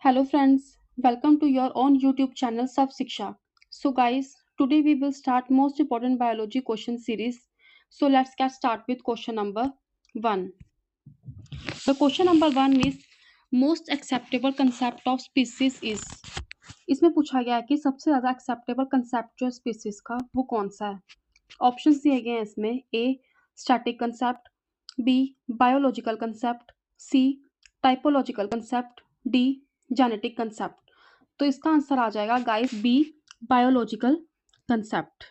Hello friends, welcome to your own YouTube channel Sub Shiksha. So guys, today we will start most important biology question series. So let's get start with question number 1. The question number 1 is most acceptable concept of species is. इसमें पूछा गया है कि सबसे ज्यादा acceptable concept जो species का वो कौन सा है. ऑप्शंस दिए गए हैं इसमें. A static concept, B biological concept, C typological concept, D genetic concept. तो इसका आंसर आ जाएगा गाइस बी बायोलॉजिकल कंसेप्ट.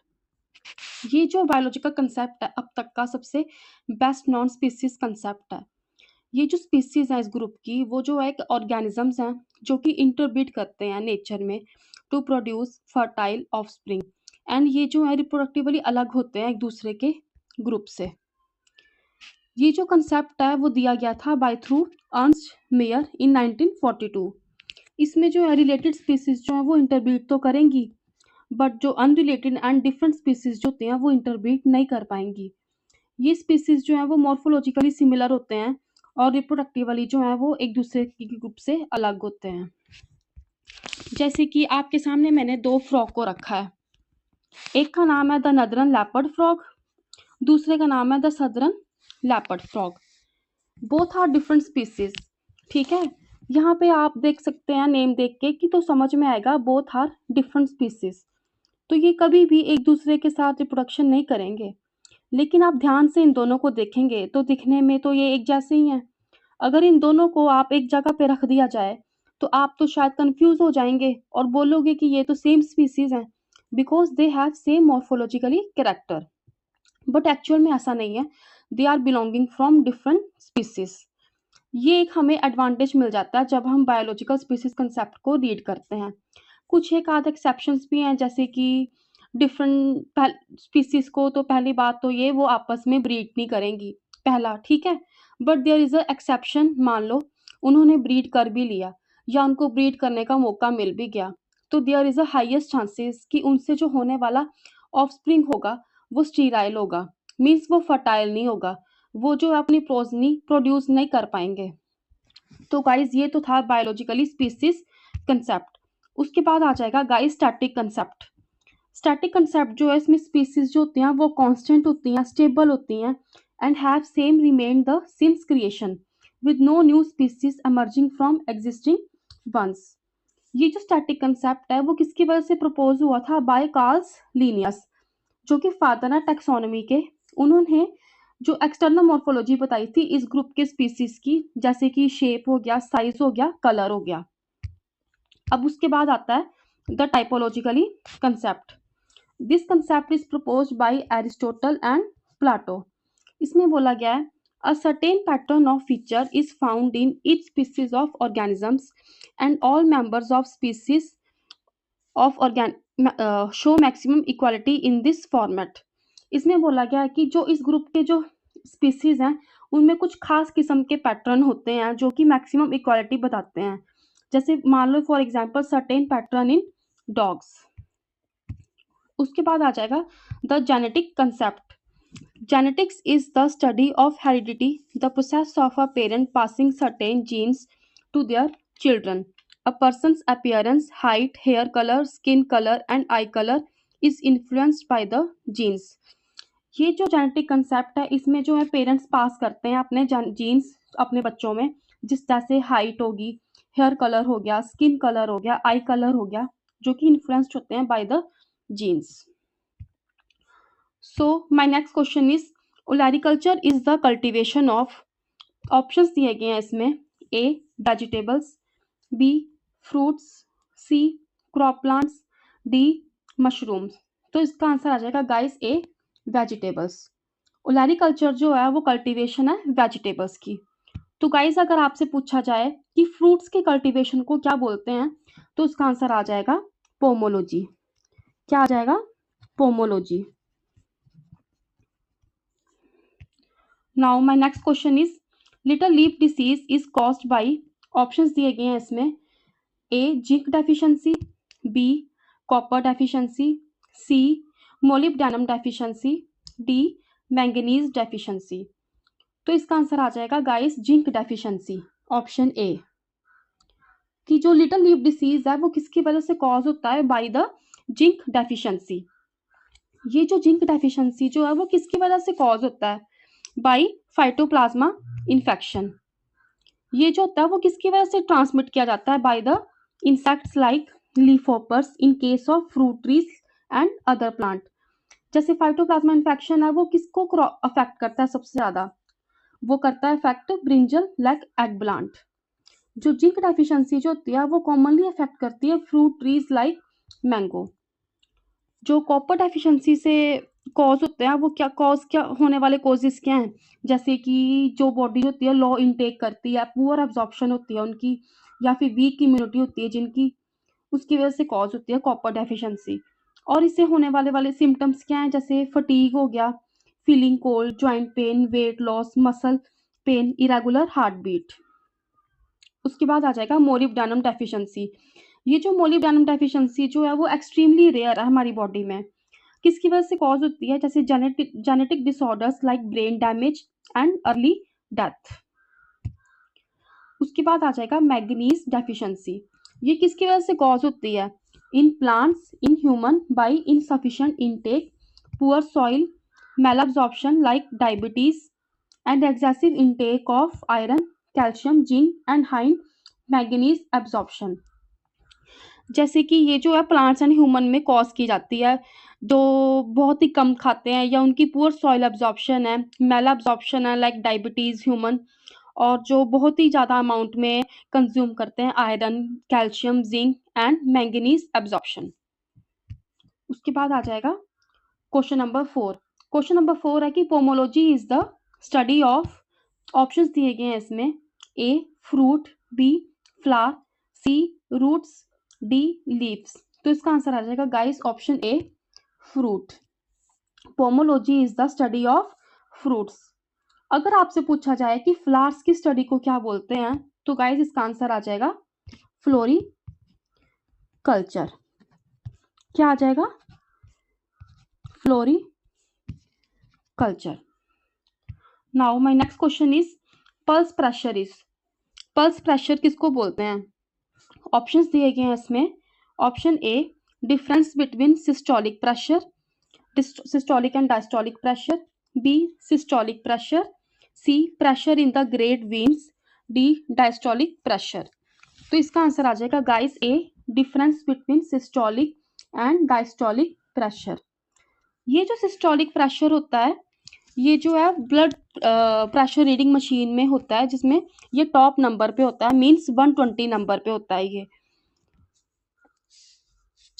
ये जो बायोलॉजिकल कंसेप्ट है अब तक का सबसे बेस्ट नॉन स्पीसीज कंसेप्ट है. ये जो स्पीसीज है इस ग्रुप की वो जो एक ऑर्गेनिजम्स हैं जो कि इंटरब्रीड करते हैं नेचर में to produce fertile offspring. And ये जो है रिप्रोडक्टिवली अलग होते हैं एक दूसरे के ग्रुप से. ये जो कंसेप्ट है वो दिया गया था by through Ernst Mayr in 1942. इसमें जो है रिलेटेड स्पीसीज जो है वो इंटरब्रीड तो करेंगी बट जो अनरिलेटेड एंड डिफरेंट स्पीसीज जो होते हैं वो इंटरब्रीड नहीं कर पाएंगी. ये स्पीसीज जो है वो मॉर्फोलॉजिकली सिमिलर होते हैं और रिप्रोडक्टिवली जो है वो एक दूसरे के ग्रुप से अलग होते हैं. जैसे कि आपके सामने मैंने दो फ्रॉग को रखा है. एक का नाम है द नदरन लेपर्ड फ्रॉग, दूसरे का नाम है the southern leopard frog. Both are different species. ठीक है, यहाँ पे आप देख सकते हैं नेम देख के कि तो समझ में आएगा बोथ आर डिफरेंट स्पीसीज. तो ये कभी भी एक दूसरे के साथ रिप्रोडक्शन नहीं करेंगे. लेकिन आप ध्यान से इन दोनों को देखेंगे तो दिखने में तो ये एक जैसे ही हैं. अगर इन दोनों को आप एक जगह पे रख दिया जाए तो आप तो शायद कंफ्यूज हो जाएंगे और बोलोगे कि ये तो सेम स्पीसीज हैं because they have same morphologically character. But actual में ऐसा नहीं है. They are belonging from different species. ये एक हमें एडवांटेज मिल जाता है जब हम बायोलॉजिकल स्पीसीज कंसेप्ट को रीड करते हैं. कुछ एक आध एक्सेप्शंस भी हैं जैसे कि डिफरेंट स्पीसीज को तो पहली बात तो ये वो आपस में ब्रीड नहीं करेंगी पहला. ठीक है, but there is a exception. मान लो उन्होंने ब्रीड कर भी लिया या उनको ब्रीड करने का मौका मिल भी गया तो there is a highest chances कि उनसे जो होने वाला ऑफस्प्रिंग होगा वो स्टीराइल होगा. मीन्स वो फर्टाइल नहीं होगा, वो जो अपनी प्रोजनी प्रोड्यूस नहीं कर पाएंगे. तो गाइस ये तो था बायोलॉजिकली स्पीसीज कंसेप्ट. उसके बाद आ जाएगा guys static concept. Static concept जो है इसमें स्पीसीज जो होती हैं वो कांस्टेंट होती हैं, स्टेबल होती हैं and have same remain the since creation with no new species emerging from existing ones. ये जो स्टैटिक कंसेप्ट है वो किसकी वजह से प्रपोज हुआ था? बाय कार्ल्स लिनियस, जो कि फादर है टैक्सोनॉमी के. उन्होंने जो एक्सटर्नल मॉर्फोलॉजी बताई थी इस ग्रुप के स्पीसीज की, जैसे कि शेप हो गया, साइज हो गया, कलर हो गया. अब उसके बाद आता है the typologically concept. This concept is proposed by Aristotle and Plato. इसमें बोला गया है a certain pattern of feature is found in each species of organisms and all members of species of show maximum equality in this format. इसमें बोला गया है कि जो इस ग्रुप के जो स्पीसीज हैं उनमें कुछ खास किस्म के पैटर्न होते हैं जो कि मैक्सिमम इक्वालिटी बताते हैं. जैसे मान लो for example certain pattern in dogs. उसके बाद आ जाएगा the genetic concept. Genetics is the study of heredity, the process of a parent passing certain genes to their children. A person's appearance, height, hair color, skin color and eye color is influenced by the genes. ये जो genetic concept है इसमें जो है parents पास करते हैं अपने jeans अपने बच्चों में, जिस तरह से हाइट होगी, हेयर कलर हो गया, स्किन कलर हो गया, आई कलर हो गया, जो कि इन्फ्लुएंस्ड होते हैं by the genes. So my next question is olericulture is the cultivation of. Options दिए गए हैं इसमें. A vegetables, B fruits, C crop plants, D mushrooms. तो इसका आंसर आ जाएगा गाइस ए वेजिटेबल्स. ओलैरिकल्चर जो है वो कल्टीवेशन है वेजिटेबल्स की. तो गाइस अगर आपसे पूछा जाए कि फ्रूट्स के कल्टीवेशन को क्या बोलते हैं तो उसका आंसर आ जाएगा पोमोलॉजी. क्या आ जाएगा? Pomology. Now my next question is little leaf disease is caused by. Options दिए गए हैं इसमें. A zinc deficiency, B copper deficiency, C molybdenum deficiency, D manganese deficiency. तो इसका आंसर आ जाएगा guys zinc deficiency, option A. कि जो लिटिल लीफ डिसीज है वो किसकी वजह से कॉज होता है, बाय द जिंक डेफिशिएंसी। ये जो जिंक डेफिशिएंसी जो है वो किसकी वजह से कॉज होता है, बाय फाइटोप्लाज्मा इन्फेक्शन। ये जो होता है वो किसकी वजह से ट्रांसमिट किया जाता है, by the insects like leafhoppers in case of fruit trees and other plant. जैसे फाइटोप्लाज्मा इन्फेक्शन है वो किसको अफेक्ट करता है सबसे ज्यादा, वो करता है effect brinjal like egg plant. जो जिंक डेफिशिएंसी जो होती है वो कॉमनली अफेक्ट करती है फ्रूट ट्रीज लाइक मैंगो। जो कॉपर डेफिशिएंसी से कॉज होते हैं वो क्या होने वाले कॉजेस क्या हैं, जैसे कि जो बॉडी होती है लो इनटेक करती है, पुअर एब्जॉर्प्शन होती है उनकी, या फिर वीक इम्यूनिटी होती है जिनकी, उसकी वजह से कॉज होती है कॉपर डेफिशिएंसी। और इससे होने वाले सिम्टम्स क्या हैं, जैसे फटीग हो गया, feeling cold, joint pain, weight loss, muscle pain, irregular heart beat. उसके बाद आ जाएगा मोलिब्डेनम डेफिशिएंसी। ये जो मोलिब्डेनम डेफिशिएंसी जो है वो एक्सट्रीमली रेयर है हमारी बॉडी में। किसकी वजह से कॉज होती है, जैसे genetic disorders like brain damage and early death. उसके बाद आ जाएगा मैग्नीज डेफिशिएंसी। ये किसकी वजह से कॉज होती है, in plants, in human by insufficient intake, poor soil, malabsorption like diabetes and excessive intake of iron, calcium, zinc and high manganese absorption। जैसे कि ये जो है प्लांट्स एंड ह्यूमन में कॉज की जाती है, जो बहुत ही कम खाते हैं या उनकी पुअर सॉइल एब्जॉर्प्शन है, मेल एब्जॉर्प्शन है लाइक डायबिटीज ह्यूमन, और जो बहुत ही ज़्यादा अमाउंट में कंज्यूम करते हैं iron, calcium, zinc and manganese absorption. उसके बाद आ जाएगा क्वेश्चन नंबर 4। क्वेश्चन नंबर 4 है कि pomology is the study of, options दिए गए हैं इसमें, A fruit, B flower, C roots, D leaves. तो इसका आंसर आ जाएगा guys option A fruit. Pomology is the study of fruits. अगर आपसे पूछा जाए कि फ्लावर्स की स्टडी को क्या बोलते हैं, तो गाइस इसका आंसर आ जाएगा फ्लोरी कल्चर। क्या आ जाएगा, floriculture. Now my next question is pulse pressure is, pulse pressure किसको बोलते हैं। ऑप्शंस दिए गए हैं इसमें, option A difference between systolic pressure, systolic and diastolic pressure, B systolic pressure, C pressure in the great veins, D diastolic pressure. तो इसका answer आ जाएगा guys A difference between systolic and diastolic pressure. ये जो systolic pressure होता है ये जो है ब्लड प्रेशर रीडिंग मशीन में होता है, जिसमें ये टॉप नंबर पे होता है, मींस 120 नंबर पे होता है ये,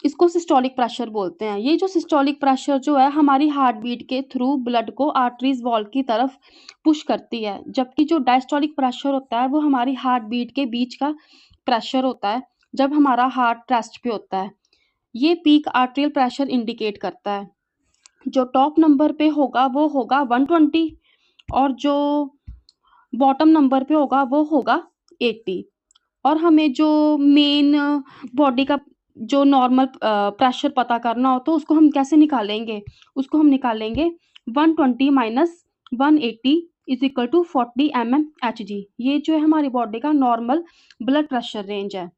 इसको सिस्टोलिक प्रेशर बोलते हैं। ये जो सिस्टोलिक प्रेशर जो है हमारी हार्ट बीट के थ्रू ब्लड को आर्टरीज वॉल की तरफ पुश करती है, जबकि जो डायस्टोलिक प्रेशर होता है वो हमारी हार्ट बीट के बीच का प्रेशर होता है जब हमारा हार्ट रेस्ट पे होता है। ये पीक आर्टेरियल प्रेशर इंडिकेट करता है। जो टॉप नंबर पे होगा वो होगा 120 और जो बॉटम नंबर पे होगा वो होगा 80। और हमें जो मेन बॉडी का जो नॉर्मल प्रेशर पता करना हो तो उसको हम कैसे निकालेंगे, उसको हम निकालेंगे 120 minus 180 is equal to 40 mmHg। ये जो है हमारी बॉडी का नॉर्मल ब्लड प्रेशर रेंज है।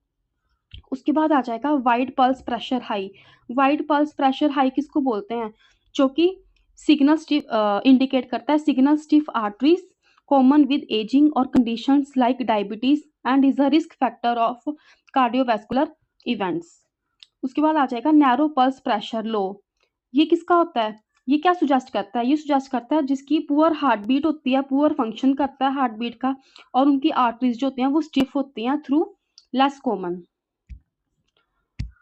उसके बाद आ जाएगा wide pulse pressure high. Wide pulse pressure high किसको बोलते हैं, जो कि सिग्नल स्टिफ इंडिकेट करता है signal stiff arteries common with aging और conditions like diabetes and is a risk factor of cardiovascular events. उसके बाद आ जाएगा नैरो पल्स प्रेशर लो। ये किसका होता है, ये क्या सुजेस्ट करता है, ये सुजेस्ट करता है जिसकी पुअर हार्ट बीट होती है, पुअर फंक्शन करता है हार्ट बीट का, और उनकी आर्टरीज जो होती हैं वो स्टिफ होती हैं through less common.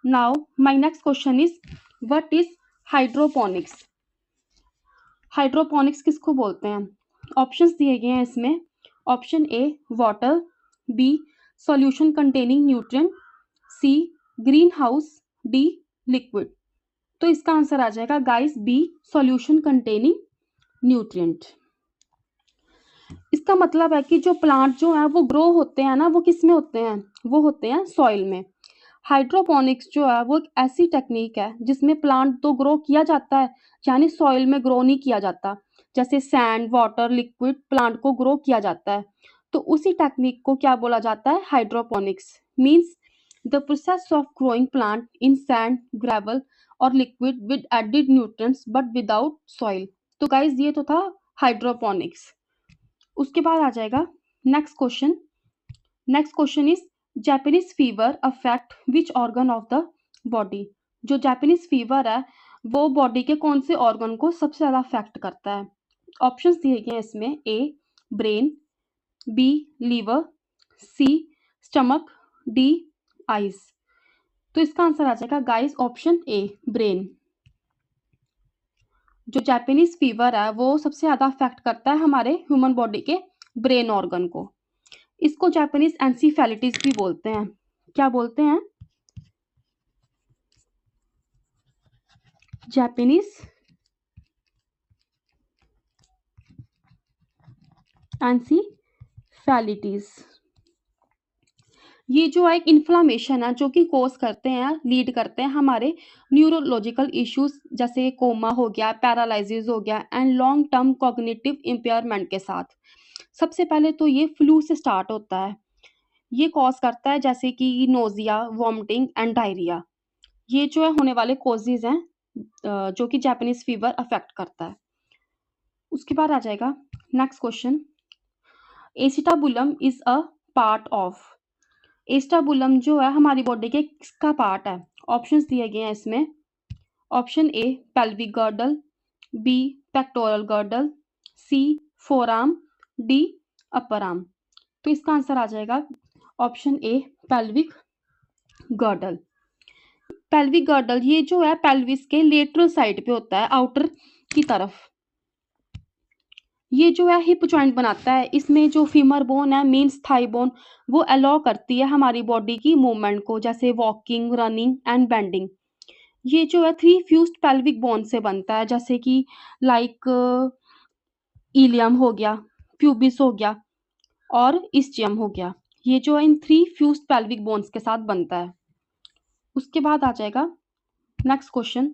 Now my next question is what is hydroponics. Hydroponics किसको बोलते हैं, ऑप्शंस दिए गए हैं इसमें, option A water, B solution containing nutrient, C greenhouse, D liquid. तो इसका आंसर आ जाएगा guys B solution containing nutrient. इसका मतलब है कि जो प्लांट जो है वो ग्रो होते हैं ना, वो किस में होते हैं, वो होते हैं सॉइल में। हाइड्रोपोनिक्स जो है वो एक ऐसी टेक्निक है जिसमें प्लांट तो ग्रो किया जाता है, यानी सॉइल में ग्रो नहीं किया जाता। जैसे सैंड, वाटर, लिक्विड प्लांट को ग्रो किया जाता है, तो उसी टेक्निक को क्या बोला जाता है, hydroponics. Means the process of growing plant in sand, gravel और liquid with added nutrients but without soil. तो गाइज ये तो था हाइड्रोपोनिक्स। उसके बाद आ जाएगा next question. Next question is Japanese fever affect which organ of the body. जो जापानीज फीवर है वो बॉडी के कौन से ऑर्गन को सबसे ज्यादा अफेक्ट करता है। ऑप्शंस दिए गए हैं इसमें, A brain, B liver, C stomach, D eyes. तो इसका आंसर आ जाएगा गाइस ऑप्शन ए ब्रेन। जो जापानीज फीवर है वो सबसे ज्यादा अफेक्ट करता है हमारे ह्यूमन बॉडी के ब्रेन ऑर्गन को। इसको जापानीज एंसीफेलिटिस भी बोलते हैं। क्या बोलते हैं? जापानीज एंसीफेलिटिस। ये जो एक इन्फ्लामेशन है जो कि कोज करते हैं, लीड करते हैं हमारे न्यूरोलॉजिकल इश्यूज जैसे कोमा हो गया, पैरालिसिस हो गया and long term cognitive impairment के साथ। सबसे पहले तो ये फ्लू से स्टार्ट होता है। ये कॉज करता है जैसे कि नोजिया, वॉमिटिंग एंड डायरिया। ये जो है होने वाले कॉजेज हैं जो कि जापानीज फीवर अफेक्ट करता है। उसके बाद आ जाएगा next question. Acetabulum is a part of. Acetabulum जो है हमारी बॉडी के किसका पार्ट है? ऑप्शंस दिए गए हैं इसमें। Option A pelvic girdle, B pectoral girdle, C forearm, D upper arm. तो इसका आंसर आ जाएगा option A pelvic girdle. Pelvic girdle ये जो है पेल्विस के लेटरल साइड पे होता है, आउटर की तरफ। ये जो है हिप जॉइंट बनाता है। इसमें जो फीमर बोन है मीन्स थाई बोन, वो अलाउ करती है हमारी बॉडी की मूवमेंट को, जैसे वॉकिंग, रनिंग एंड बेंडिंग। ये जो है 3 फ्यूज्ड पेल्विक बोन से बनता है, जैसे कि लाइक इलियम हो गया, प्यूबिस हो गया और इस्चियम हो गया। ये जो है इन 3 फ्यूज्ड पेल्विक बोन्स के साथ बनता है। उसके बाद आ जाएगा next question.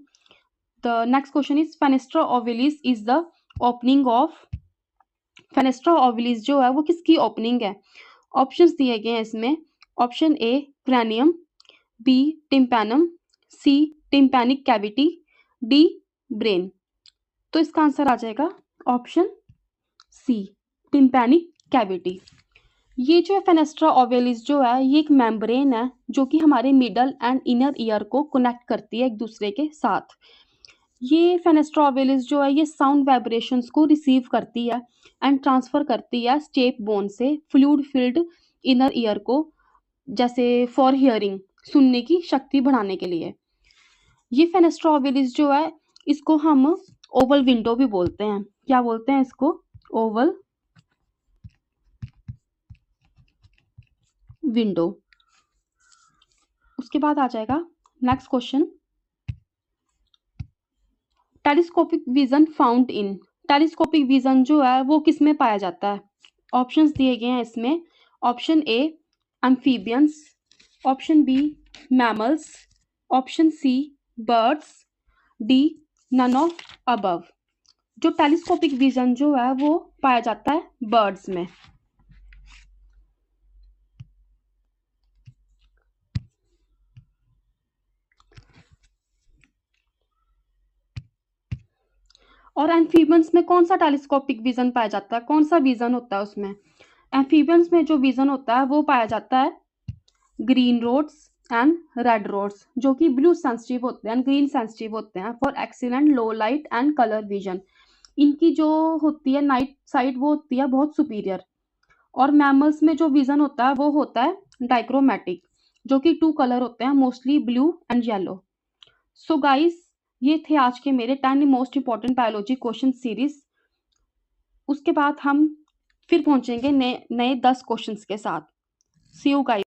The next question is fenestra ovalis is the opening of. Fenestra ovalis जो है वो किसकी ओपनिंग है? ऑप्शंस दिए गए हैं इसमें। Option A cranium, B tympanum, C tympanic cavity, D brain. तो इसका आंसर आ जाएगा ऑप्शन सी टिम्पैनिक कैविटी। ये जो है फेनेस्ट्रा ओवलिस जो है ये एक मेम्ब्रेन है जो कि हमारे मिडल एंड इनर ईयर को कनेक्ट करती है एक दूसरे के साथ। ये फेनेस्ट्रा ओवलिस जो है ये साउंड वाइब्रेशंस को रिसीव करती है एंड ट्रांसफर करती है स्टेप बोन से फ्लूइड फिल्ड इनर ईयर को, जैसे फॉर हियरिंग, सुनने की शक्ति बढ़ाने के लिए। ये फेनेस्ट्रा ओवलिस जो है इसको हम ओवल विंडो भी बोलते हैं। क्या बोलते हैं इसको? Oval window. उसके बाद आ जाएगा next question. Telescopic vision found in. Telescopic vision जो है वो किस में पाया जाता है? ऑप्शंस दिए गए हैं इसमें। Option A amphibians, option B mammals, option C birds, D none of above. जो टेलीस्कोपिक विजन जो है वो पाया जाता है बर्ड्स में। और एम्फीबियंस में कौन सा टेलीस्कोपिक विजन पाया जाता है? कौन सा विजन होता है उसमें? एम्फीबियंस में जो विजन होता है वो पाया जाता है green rods and red rods, जो कि ब्लू सेंसिटिव होते हैं, ग्रीन सेंसिटिव होते हैं for excellent low light and colour vision. इनकी जो होती है नाइट साइड वो होती है बहुत सुपीरियर। और मैमल्स में जो विजन होता है वो होता है डाइक्रोमेटिक, जो कि 2 कलर होते हैं, mostly blue and yellow. So guys ये थे आज के मेरे 10 most important biology question series. उसके बाद हम फिर पहुंचेंगे नए 10 क्वेश्चंस के साथ। सी यू गाइस।